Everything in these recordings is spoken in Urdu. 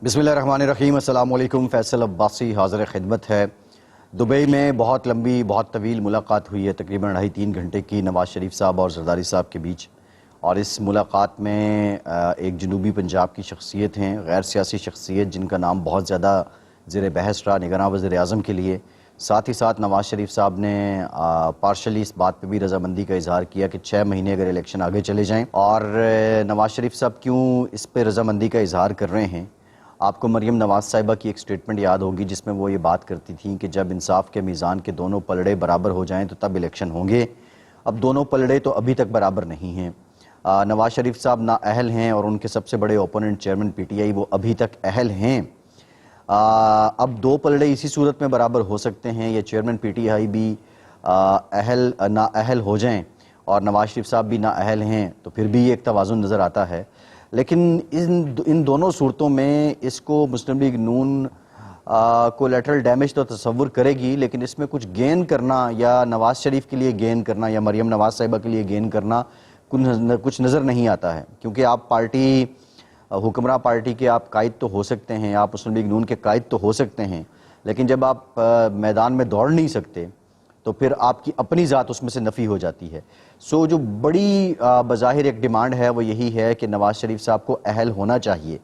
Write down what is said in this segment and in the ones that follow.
بسم اللہ الرحمن الرحیم۔ السلام علیکم۔ فیصل عباسی حاضر خدمت ہے۔ دبئی میں بہت لمبی بہت طویل ملاقات ہوئی ہے، تقریباً 2.5-3 گھنٹے کی نواز شریف صاحب اور زرداری صاحب کے بیچ، اور اس ملاقات میں ایک جنوبی پنجاب کی شخصیت ہیں، غیر سیاسی شخصیت جن کا نام بہت زیادہ زیر بحث رہا نگراں وزیر اعظم کے لیے۔ ساتھ ہی ساتھ نواز شریف صاحب نے پارشلی اس بات پہ بھی رضامندی کا اظہار کیا کہ 6 مہینے اگر الیکشن آگے چلے جائیں، اور نواز شریف صاحب کیوں اس پہ رضامندی کا اظہار کر رہے ہیں۔ آپ کو مریم نواز صاحبہ کی ایک سٹیٹمنٹ یاد ہوگی جس میں وہ یہ بات کرتی تھیں کہ جب انصاف کے میزان کے دونوں پلڑے برابر ہو جائیں تو تب الیکشن ہوں گے۔ اب دونوں پلڑے تو ابھی تک برابر نہیں ہیں۔ نواز شریف صاحب نااہل ہیں اور ان کے سب سے بڑے opponent chairman P T I وہ ابھی تک اہل ہیں۔ اب دو پلڑے اسی صورت میں برابر ہو سکتے ہیں، یا چیئرمین پی ٹی آئی بھی نااہل ہو جائیں اور نواز شریف صاحب بھی نااہل ہیں، تو پھر بھی یہ ایک توازن نظر آتا ہے۔ لیکن ان دونوں صورتوں میں اس کو مسلم لیگ نون کولیٹرل ڈیمیج تو تصور کرے گی، لیکن اس میں کچھ گین کرنا یا نواز شریف کے لیے گین کرنا یا مریم نواز صاحبہ کے لیے گین کرنا کچھ نظر نہیں آتا ہے، کیونکہ آپ حکمراں پارٹی کے آپ قائد تو ہو سکتے ہیں، آپ مسلم لیگ نون کے قائد تو ہو سکتے ہیں، لیکن جب آپ میدان میں دوڑ نہیں سکتے تو پھر آپ کی اپنی ذات اس میں سے نفی ہو جاتی ہے۔ جو بڑی بظاہر ایک ڈیمانڈ ہے وہ یہی ہے کہ نواز شریف صاحب کو اہل ہونا چاہیے،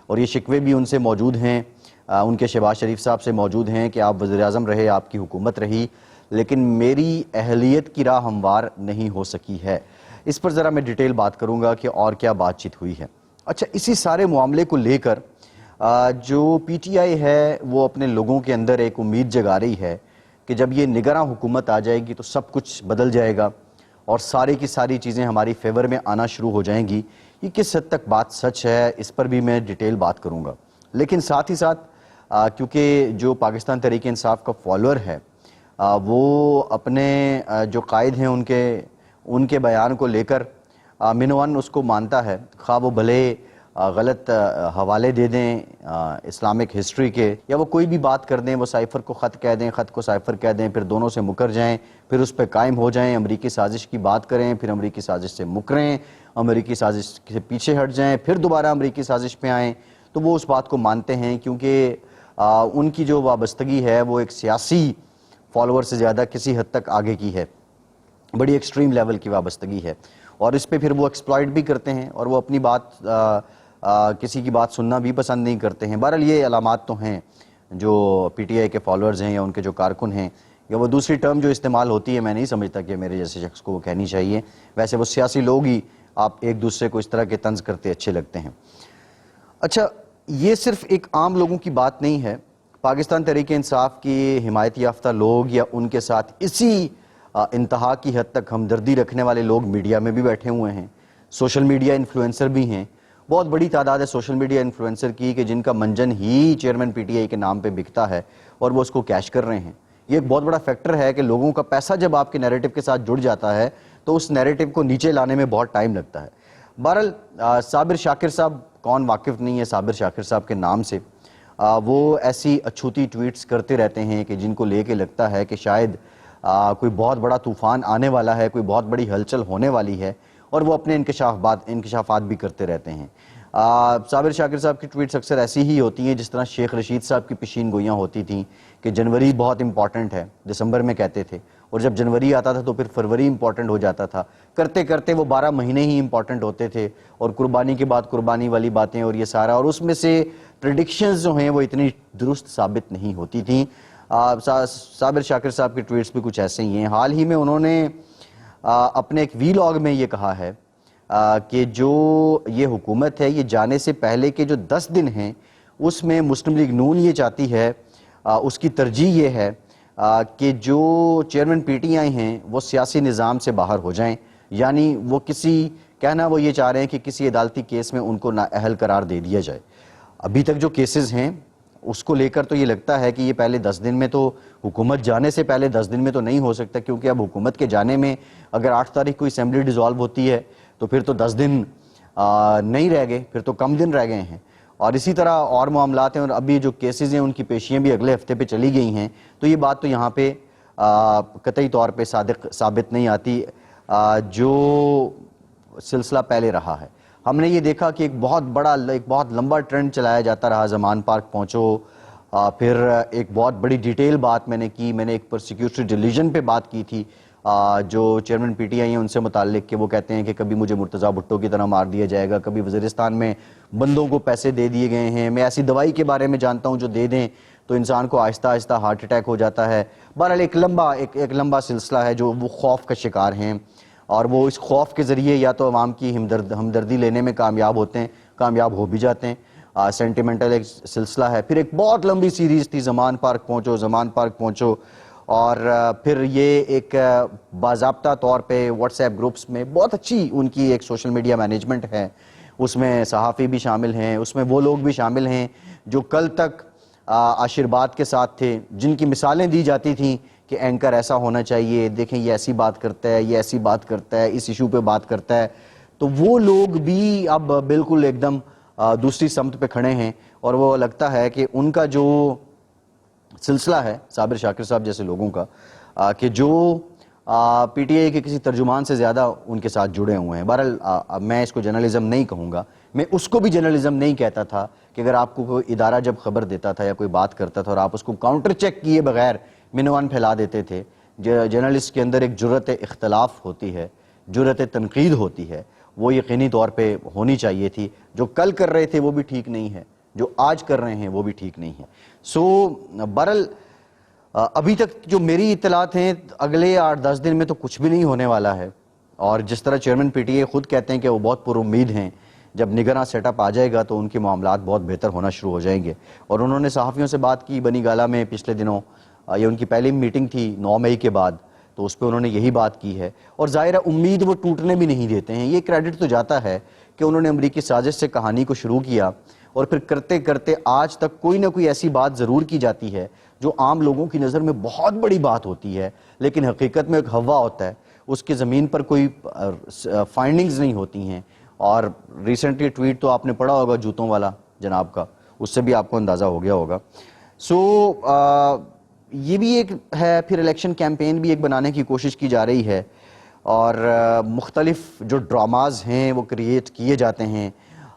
اور یہ شکوے بھی ان سے موجود ہیں، ان کے شہباز شریف صاحب سے موجود ہیں کہ آپ وزیر اعظم رہے، آپ کی حکومت رہی، لیکن میری اہلیت کی راہ ہموار نہیں ہو سکی ہے۔ اس پر ذرا میں ڈیٹیل بات کروں گا کہ اور کیا بات چیت ہوئی ہے۔ اچھا، اسی سارے معاملے کو لے کر جو پی ٹی آئی ہے وہ اپنے لوگوں کے اندر ایک امید جگا رہی ہے کہ جب یہ نگراں حکومت آ جائے گی تو سب کچھ بدل جائے گا اور ساری کی ساری چیزیں ہماری فیور میں آنا شروع ہو جائیں گی۔ یہ کس حد تک بات سچ ہے اس پر بھی میں ڈیٹیل بات کروں گا، لیکن ساتھ ہی ساتھ کیونکہ جو پاکستان تحریک انصاف کا فالوور ہے وہ اپنے جو قائد ہیں ان کے بیان کو لے کر منوان اس کو مانتا ہے، خواہ وہ بھلے غلط حوالے دے دیں اسلامک ہسٹری کے، یا وہ کوئی بھی بات کر دیں، وہ سائفر کو خط کہہ دیں، خط کو سائفر کہہ دیں، پھر دونوں سے مکر جائیں، پھر اس پہ قائم ہو جائیں، امریکی سازش کی بات کریں، پھر امریکی سازش سے مکریں، امریکی سازش سے پیچھے ہٹ جائیں، پھر دوبارہ امریکی سازش پہ آئیں، تو وہ اس بات کو مانتے ہیں، کیونکہ ان کی جو وابستگی ہے وہ ایک سیاسی فالوور سے زیادہ کسی حد تک آگے کی ہے، بڑی ایکسٹریم لیول کی وابستگی ہے، اور اس پہ پھر وہ ایکسپلائٹ بھی کرتے ہیں، اور وہ اپنی بات کسی کی بات سننا بھی پسند نہیں کرتے ہیں۔ بہرحال یہ علامات تو ہیں جو پی ٹی آئی کے فالوورز ہیں یا ان کے جو کارکن ہیں، یا وہ دوسری ٹرم جو استعمال ہوتی ہے، میں نہیں سمجھتا کہ میرے جیسے شخص کو وہ کہنی چاہیے، ویسے وہ سیاسی لوگ ہی آپ ایک دوسرے کو اس طرح کے طنز کرتے اچھے لگتے ہیں۔ اچھا، یہ صرف ایک عام لوگوں کی بات نہیں ہے، پاکستان تحریک انصاف کی حمایت یافتہ لوگ یا ان کے ساتھ اسی انتہا کی حد تک ہمدردی رکھنے والے لوگ میڈیا میں بھی بیٹھے ہوئے ہیں، سوشل میڈیا انفلوئنسر بھی ہیں، بہت بڑی تعداد ہے سوشل میڈیا انفلوئنسر کی کہ جن کا منجن ہی چیئرمین پی ٹی آئی کے نام پہ بکتا ہے اور وہ اس کو کیش کر رہے ہیں۔ یہ ایک بہت بڑا فیکٹر ہے کہ لوگوں کا پیسہ جب آپ کے نیریٹو کے ساتھ جڑ جاتا ہے تو اس نیریٹو کو نیچے لانے میں بہت ٹائم لگتا ہے۔ بہرحال صابر شاکر صاحب، کون واقف نہیں ہے صابر شاکر صاحب کے نام سے، وہ ایسی اچھوتی ٹویٹس کرتے رہتے ہیں کہ جن کو لے کے لگتا ہے کہ شاید کوئی بہت بڑا طوفان آنے والا ہے، کوئی بہت بڑی ہلچل ہونے والی ہے، اور وہ اپنے انکشافات بھی کرتے رہتے ہیں۔ صابر شاکر صاحب کی ٹویٹس اکثر ایسی ہی ہوتی ہیں جس طرح شیخ رشید صاحب کی پیشین گوئیاں ہوتی تھیں کہ جنوری بہت امپورٹنٹ ہے، دسمبر میں کہتے تھے، اور جب جنوری آتا تھا تو پھر فروری امپورٹنٹ ہو جاتا تھا، کرتے کرتے وہ 12 مہینے ہی امپورٹنٹ ہوتے تھے، اور قربانی کے بعد قربانی والی باتیں اور یہ سارا، اور اس میں سے پریڈکشنز جو ہیں وہ اتنی درست ثابت نہیں ہوتی تھیں۔ صابر شاکر صاحب کی ٹویٹس بھی کچھ ایسے ہی ہیں۔ حال ہی میں انہوں نے اپنے ایک وی لاگ میں یہ کہا ہے کہ جو یہ حکومت ہے یہ جانے سے پہلے کے جو 10 دن ہیں اس میں مسلم لیگ نون یہ چاہتی ہے، اس کی ترجیح یہ ہے کہ جو چیئرمین پی ٹی آئی ہیں وہ سیاسی نظام سے باہر ہو جائیں، یعنی وہ وہ یہ چاہ رہے ہیں کہ کسی عدالتی کیس میں ان کو نااہل قرار دے دیا جائے۔ ابھی تک جو کیسز ہیں اس کو لے کر تو یہ لگتا ہے کہ یہ پہلے 10 دن میں تو، حکومت جانے سے پہلے 10 دن میں تو نہیں ہو سکتا، کیونکہ اب حکومت کے جانے میں اگر 8 تاریخ کو اسمبلی ڈیزالو ہوتی ہے تو پھر تو 10 دن نہیں رہ گئے، پھر تو کم دن رہ گئے ہیں، اور اسی طرح اور معاملات ہیں، اور ابھی جو کیسز ہیں ان کی پیشیاں بھی اگلے ہفتے پہ چلی گئی ہیں، تو یہ بات تو یہاں پہ قطعی طور پہ ثابت نہیں آتی جو سلسلہ پہلے رہا ہے۔ ہم نے یہ دیکھا کہ ایک بہت لمبا ٹرینڈ چلایا جاتا رہا، زمان پارک پہنچو، پھر ایک بہت بڑی ڈیٹیل بات میں نے ایک پرسیکیوٹری ڈیلیجن پہ بات کی تھی جو چیئرمین پی ٹی آئی ہیں ان سے متعلق، کہ وہ کہتے ہیں کہ کبھی مجھے مرتضیٰ بھٹو کی طرح مار دیا جائے گا، کبھی وزیرستان میں بندوں کو پیسے دے دیے گئے ہیں، میں ایسی دوائی کے بارے میں جانتا ہوں جو دے دیں تو انسان کو آہستہ آہستہ ہارٹ اٹیک ہو جاتا ہے۔ بہرحال ایک لمبا سلسلہ ہے جو وہ خوف کا شکار ہیں، اور وہ اس خوف کے ذریعے یا تو عوام کی ہمدردی لینے میں کامیاب ہوتے ہیں، کامیاب ہو بھی جاتے ہیں۔ سینٹیمنٹل ایک سلسلہ ہے۔ پھر ایک بہت لمبی سیریز تھی زمان پارک پہنچو، اور پھر یہ ایک باضابطہ طور پہ واٹس ایپ گروپس میں بہت اچھی ان کی ایک سوشل میڈیا مینجمنٹ ہے، اس میں صحافی بھی شامل ہیں، اس میں وہ لوگ بھی شامل ہیں جو کل تک آشیرواد کے ساتھ تھے، جن کی مثالیں دی جاتی تھیں کہ اینکر ایسا ہونا چاہیے، دیکھیں یہ ایسی بات کرتا ہے، یہ ایسی بات کرتا ہے، اس ایشو پہ بات کرتا ہے، تو وہ لوگ بھی اب بالکل ایک دم دوسری سمت پہ کھڑے ہیں، اور وہ لگتا ہے کہ ان کا جو سلسلہ ہے صابر شاکر صاحب جیسے لوگوں کا کہ جو پی ٹی آئی کے کسی ترجمان سے زیادہ ان کے ساتھ جڑے ہوئے ہیں۔ بہرحال میں اس کو جرنلزم نہیں کہوں گا، میں اس کو بھی جرنلزم نہیں کہتا تھا کہ اگر آپ کو کوئی ادارہ جب خبر دیتا تھا یا کوئی بات کرتا تھا اور آپ اس کو کاؤنٹر چیک کیے بغیر منوان پھیلا دیتے تھے، جرنلسٹ کے اندر ایک جرأت اختلاف ہوتی ہے، جرأت تنقید ہوتی ہے، وہ یقینی طور پہ ہونی چاہیے تھی۔ جو کل کر رہے تھے وہ بھی ٹھیک نہیں ہے، جو آج کر رہے ہیں وہ بھی ٹھیک نہیں ہے۔ بہرحال ابھی تک جو میری اطلاعات ہیں اگلے 8-10 دن میں تو کچھ بھی نہیں ہونے والا ہے، اور جس طرح چیئرمین پی ٹی آئی خود کہتے ہیں کہ وہ بہت پر امید ہیں، جب نگراں سیٹ اپ آ جائے گا تو ان کے معاملات بہت بہتر ہونا شروع ہو جائیں گے۔ اور انہوں نے صحافیوں سے بات کی بنی گالہ میں پچھلے دنوں، یہ ان کی پہلی میٹنگ تھی 9 مئی کے بعد، تو اس پہ انہوں نے یہی بات کی ہے، اور ظاہر ہے امید وہ ٹوٹنے بھی نہیں دیتے ہیں۔ یہ کریڈٹ تو جاتا ہے کہ انہوں نے امریکی سازش سے کہانی کو شروع کیا، اور پھر کرتے کرتے آج تک کوئی نہ کوئی ایسی بات ضرور کی جاتی ہے جو عام لوگوں کی نظر میں بہت بڑی بات ہوتی ہے، لیکن حقیقت میں ایک ہوا ہوتا ہے، اس کے زمین پر کوئی فائنڈنگز نہیں ہوتی ہیں۔ اور ریسنٹلی ٹویٹ تو آپ نے پڑھا ہوگا جوتوں والا جناب کا، اس سے بھی آپ کو اندازہ ہو گیا ہوگا۔ یہ بھی ایک ہے، پھر الیکشن کیمپین بھی ایک بنانے کی کوشش کی جا رہی ہے، اور مختلف جو ڈراماز ہیں وہ کریٹ کیے جاتے ہیں۔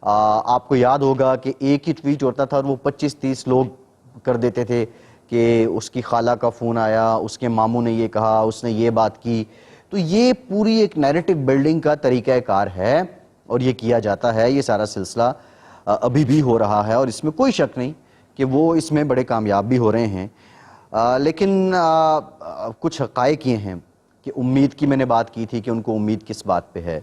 آپ کو یاد ہوگا کہ ایک ہی ٹویٹ ہوتا تھا اور وہ 25-30 لوگ کر دیتے تھے کہ اس کی خالہ کا فون آیا، اس کے ماموں نے یہ کہا، اس نے یہ بات کی۔ تو یہ پوری ایک نیریٹو بلڈنگ کا طریقہ کار ہے، اور یہ کیا جاتا ہے، یہ سارا سلسلہ ابھی بھی ہو رہا ہے، اور اس میں کوئی شک نہیں کہ وہ اس میں بڑے کامیاب بھی ہو رہے ہیں۔ لیکن کچھ حقائق یہ ہیں کہ امید کی میں نے بات کی تھی کہ ان کو امید کس بات پہ ہے،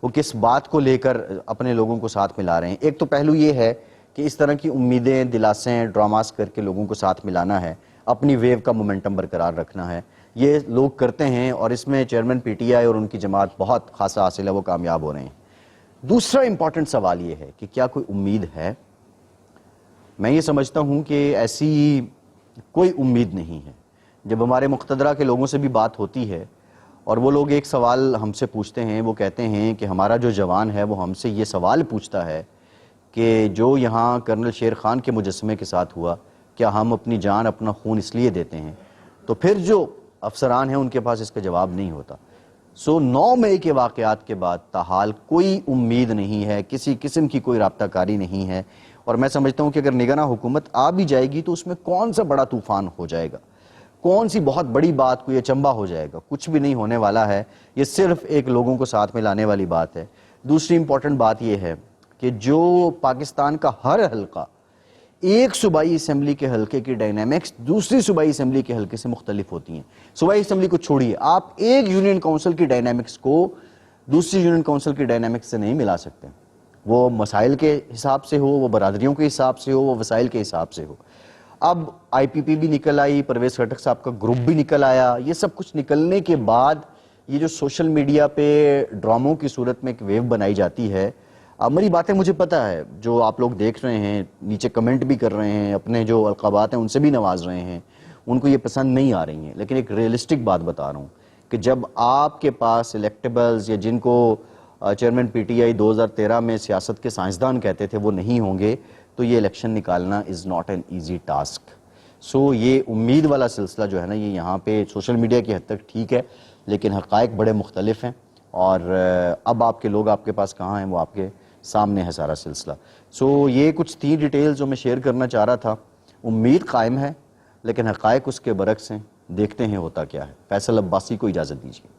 وہ کس بات کو لے کر اپنے لوگوں کو ساتھ ملا رہے ہیں۔ ایک تو پہلو یہ ہے کہ اس طرح کی امیدیں، دلاسیں، ڈراماز کر کے لوگوں کو ساتھ ملانا ہے، اپنی ویو کا مومنٹم برقرار رکھنا ہے، یہ لوگ کرتے ہیں، اور اس میں چیئرمین پی ٹی آئی اور ان کی جماعت بہت خاصا حاصل ہے، وہ کامیاب ہو رہے ہیں۔ دوسرا امپورٹنٹ سوال یہ ہے کہ کیا کوئی امید ہے؟ میں یہ سمجھتا ہوں کہ ایسی کوئی امید نہیں ہے۔ جب ہمارے مقتدرہ کے لوگوں سے بھی بات ہوتی ہے اور وہ لوگ ایک سوال ہم سے پوچھتے ہیں، وہ کہتے ہیں کہ ہمارا جو جوان ہے وہ ہم سے یہ سوال پوچھتا ہے کہ جو یہاں کرنل شیر خان کے مجسمے کے ساتھ ہوا، کیا ہم اپنی جان، اپنا خون اس لیے دیتے ہیں؟ تو پھر جو افسران ہیں ان کے پاس اس کا جواب نہیں ہوتا۔ 9 مئی کے واقعات کے بعد تاحال کوئی امید نہیں ہے، کسی قسم کی کوئی رابطہ کاری نہیں ہے، اور میں سمجھتا ہوں کہ اگر نگراں حکومت آ بھی جائے گی تو اس میں کون سا بڑا طوفان ہو جائے گا، کون سی بہت بڑی بات، کوئی اچنبا ہو جائے گا؟ کچھ بھی نہیں ہونے والا ہے، یہ صرف ایک لوگوں کو ساتھ میں لانے والی بات ہے۔ دوسری امپورٹنٹ بات یہ ہے کہ جو پاکستان کا ہر حلقہ، ایک صوبائی اسمبلی کے حلقے کی ڈائنامکس دوسری صوبائی اسمبلی کے حلقے سے مختلف ہوتی ہیں۔ صوبائی اسمبلی کو چھوڑیے، آپ ایک یونین کونسل کی ڈائنامکس کو دوسری یونین کونسل کی ڈائنامکس سے نہیں ملا سکتے، وہ مسائل کے حساب سے ہو، وہ برادریوں کے حساب سے ہو، وہ وسائل کے حساب سے ہو۔ اب آئی پی پی بھی نکل آئی، پرویز خٹک صاحب کا گروپ بھی نکل آیا، یہ سب کچھ نکلنے کے بعد یہ جو سوشل میڈیا پہ ڈراموں کی صورت میں ایک ویو بنائی جاتی ہے، میری باتیں مجھے پتہ ہے، جو آپ لوگ دیکھ رہے ہیں، نیچے کمنٹ بھی کر رہے ہیں، اپنے جو القابات ہیں ان سے بھی نواز رہے ہیں، ان کو یہ پسند نہیں آ رہی ہیں، لیکن ایک ریئلسٹک بات بتا رہا ہوں کہ جب آپ کے پاس الیکٹیبلز، یا جن کو چیئرمین پی ٹی آئی 2013 میں سیاست کے سائنسدان کہتے تھے، وہ نہیں ہوں گے، تو یہ الیکشن نکالنا is not an easy task. یہ امید والا سلسلہ جو ہے نا، یہ یہاں پہ سوشل میڈیا کی حد تک ٹھیک ہے، لیکن حقائق بڑے مختلف ہیں، اور اب آپ کے لوگ آپ کے پاس کہاں ہیں، وہ آپ کے سامنے ہے سارا سلسلہ. سو یہ کچھ 3 ڈیٹیل جو میں شیئر کرنا چاہ رہا تھا. امید قائم ہے لیکن حقائق اس کے برعکس ہیں. دیکھتے ہیں ہوتا کیا ہے. فیصل عباسی کو اجازت دیجیے.